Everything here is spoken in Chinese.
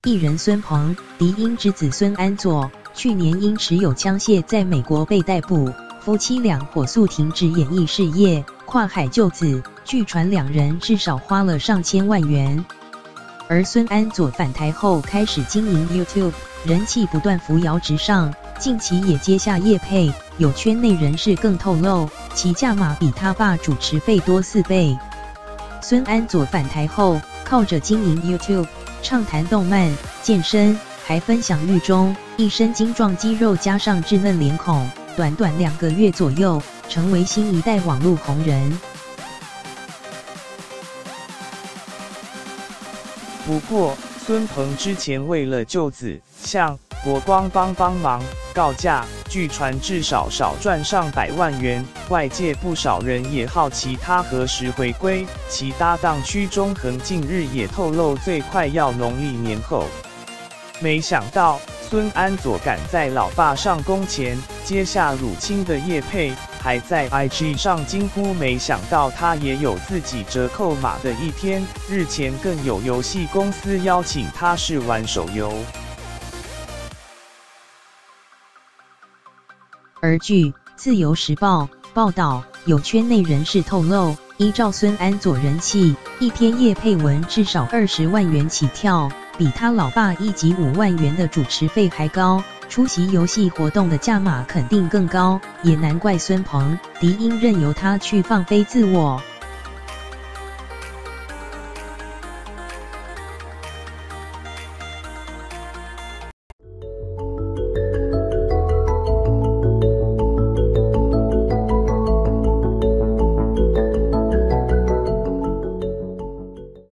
艺人孙鹏、迪英之子孙安佐，去年因持有枪械在美国被逮捕，夫妻俩火速停止演艺事业，跨海救子，据传两人至少花了上千万元。而孙安佐返台后开始经营 YouTube， 人气不断扶摇直上，近期也接下业配，有圈内人士更透露，其价码比他爸主持费多4倍。孙安佐返台后，靠着经营 YouTube， 畅谈动漫、健身，还分享狱中一身精壮肌肉加上稚嫩脸孔，短短2个月左右，成为新一代网络红人。不过，孙鹏之前为了救子，向国光帮忙告假，据传至少赚上百万元。外界不少人也好奇他何时回归。其搭档屈中恒近日也透露，最快要农历年后。没想到，孙安佐赶在老爸上工前接下乳清的业配，还在 IG 上惊呼没想到他也有自己折扣码的一天。日前更有游戏公司邀请他试玩手游。而据《自由时报》报道，有圈内人士透露，依照孙安佐人气，一篇业配文至少20万元起跳，比他老爸1集5万元的主持费还高。出席游戏活动的价码肯定更高，也难怪孙鹏、迪英任由他去放飞自我。